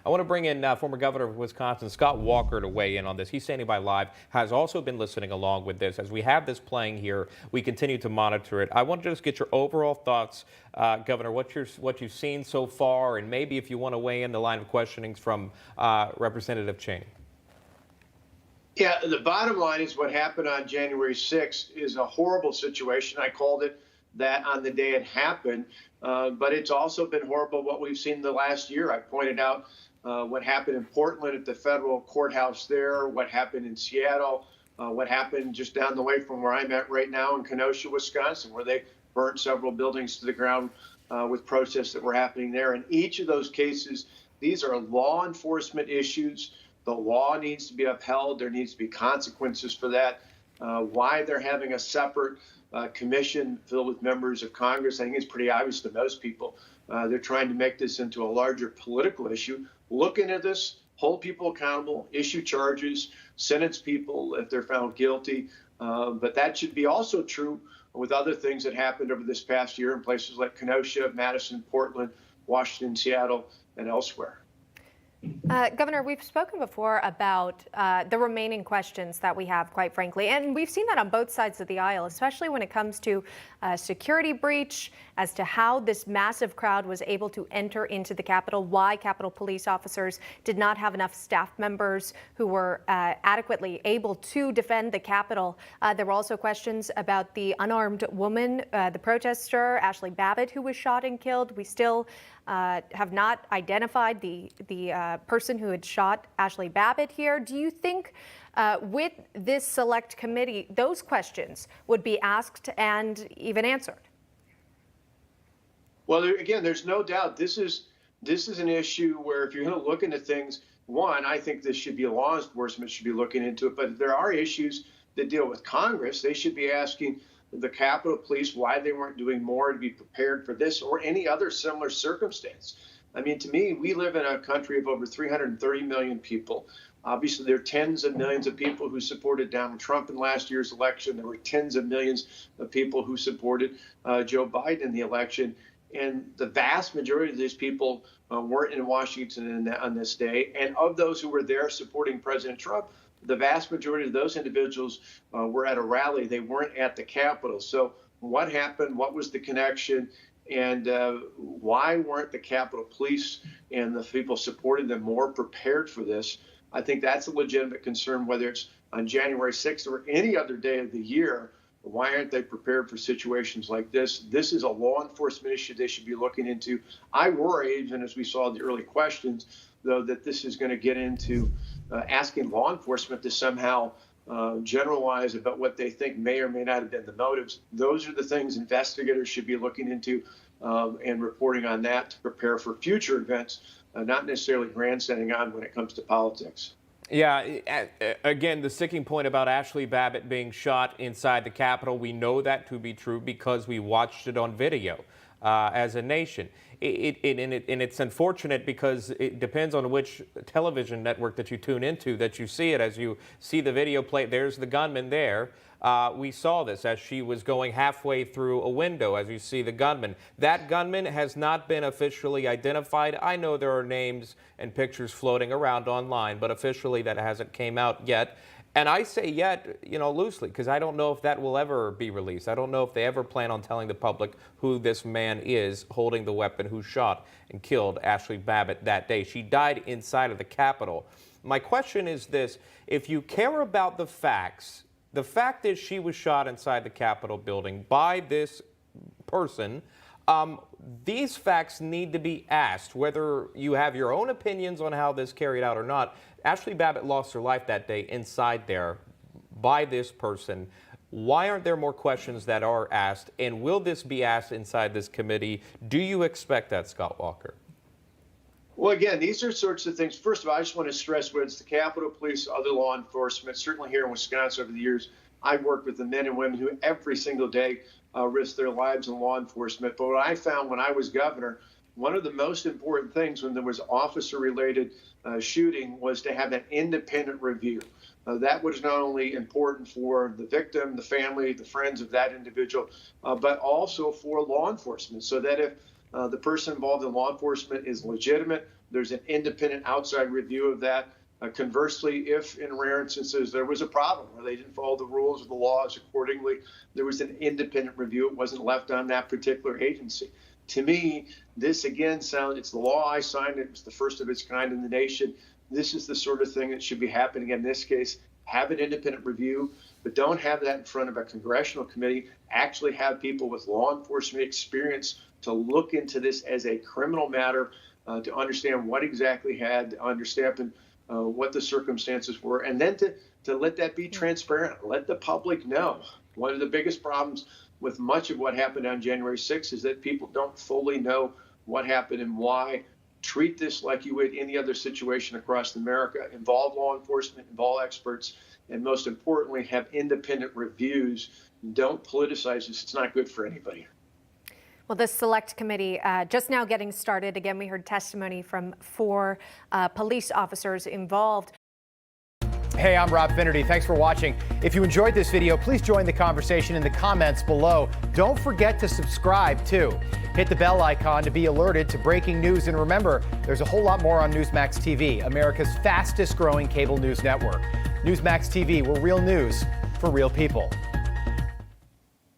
I want to bring in former governor of Wisconsin, Scott Walker, to weigh in on this. He's standing by live, has also been listening along with this. As we have this playing here, we continue to monitor it. I want to just get your overall thoughts, Governor, what you've seen so far, and maybe if you want to weigh in the line of questionings from Representative Cheney. Yeah, the bottom line is what happened on January 6th is a horrible situation. I called it that on the day it happened, but it's also been horrible what we've seen the last year. I pointed out what happened in Portland at the federal courthouse there, what happened in Seattle, what happened just down the way from where I'm at right now in Kenosha, Wisconsin, where they burnt several buildings to the ground with protests that were happening there. In each of those cases, these are law enforcement issues. The law needs to be upheld. There needs to be consequences for that. Why they're having a separate commission filled with members of Congress, I think it's pretty obvious to most people. They're trying to make this into a larger political issue. Look into this, hold people accountable, issue charges, sentence people if they're found guilty. But that should be also true with other things that happened over this past year in places like Kenosha, Madison, Portland, Washington, Seattle, and elsewhere. Governor, we've spoken before about the remaining questions that we have, quite frankly, and we've seen that on both sides of the aisle, especially when it comes to security breach, as to how this massive crowd was able to enter into the Capitol, why Capitol police officers did not have enough staff members who were adequately able to defend the Capitol. There were also questions about the unarmed woman, the protester, Ashli Babbitt, who was shot and killed. We still have not identified the person who had shot Ashli Babbitt here. Do you think with this select committee, those questions would be asked and even answered? Well, again, there's no doubt this is an issue where if you're going to look into things, one, I think this should be law enforcement should be looking into it. But if there are issues that deal with Congress, they should be asking the Capitol Police why they weren't doing more to be prepared for this or any other similar circumstance. I mean, to me, we live in a country of over 330 million people. Obviously, there are tens of millions of people who supported Donald Trump in last year's election. There were tens of millions of people who supported Joe Biden in the election. And the vast majority of these people weren't in Washington on this day. And of those who were there supporting President Trump, the vast majority of those individuals were at a rally. They weren't at the Capitol. So what happened? What was the connection? And why weren't the Capitol Police and the people supporting them more prepared for this? I think that's a legitimate concern, whether it's on January 6th or any other day of the year. Why aren't they prepared for situations like this? This is a law enforcement issue they should be looking into. I worry, even as we saw in the early questions, though, that this is going to get into asking law enforcement to somehow generalize about what they think may or may not have been the motives. Those are the things investigators should be looking into and reporting on that to prepare for future events, not necessarily grandstanding on when it comes to politics. Yeah, again, the sticking point about Ashli Babbitt being shot inside the Capitol, we know that to be true because we watched it on video as a nation. And it's unfortunate because it depends on which television network that you tune into that you see it. As you see the video play, there's the gunman there. We saw this as she was going halfway through a window, as you see the gunman. That gunman has not been officially identified. I know there are names and pictures floating around online, but officially that hasn't came out yet. And I say yet, loosely, because I don't know if that will ever be released. I don't know if they ever plan on telling the public who this man is holding the weapon who shot and killed Ashli Babbitt that day. She died inside of the Capitol. My question is this: if you care about the facts, the fact is she was shot inside the Capitol building by this person. These facts need to be asked, whether you have your own opinions on how this carried out or not. Ashli Babbitt lost her life that day inside there by this person. Why aren't there more questions that are asked? And will this be asked inside this committee? Do you expect that, Scott Walker? Well, again, these are sorts of things. First of all, I just want to stress whether it's the Capitol Police, other law enforcement, certainly here in Wisconsin over the years, I've worked with the men and women who every single day risk their lives in law enforcement. But what I found when I was governor, one of the most important things when there was officer-related shooting was to have an independent review. That was not only important for the victim, the family, the friends of that individual, but also for law enforcement, so that if the person involved in law enforcement is legitimate, There's an independent outside review of that. Conversely, if in rare instances there was a problem where they didn't follow the rules or the laws accordingly, there was an independent review. It wasn't left on that particular agency. To me, this again it's the law I signed. It was the first of its kind in the nation. This is the sort of thing that should be happening in this case. Have an independent review, but don't have that in front of a congressional committee. Actually have people with law enforcement experience to look into this as a criminal matter, to understand what exactly had, to understand what the circumstances were, and then to let that be transparent. Let the public know. One of the biggest problems with much of what happened on January 6th is that people don't fully know what happened and why. Treat this like you would any other situation across America. Involve law enforcement, involve experts, and most importantly, have independent reviews. Don't politicize this. It's not good for anybody. Well, this select committee just now getting started. Again, we heard testimony from 4 police officers involved. Hey, I'm Rob Finnerty. Thanks for watching. If you enjoyed this video, please join the conversation in the comments below. Don't forget to subscribe, too. Hit the bell icon to be alerted to breaking news. And remember, there's a whole lot more on Newsmax TV, America's fastest growing cable news network. Newsmax TV, we're real news for real people.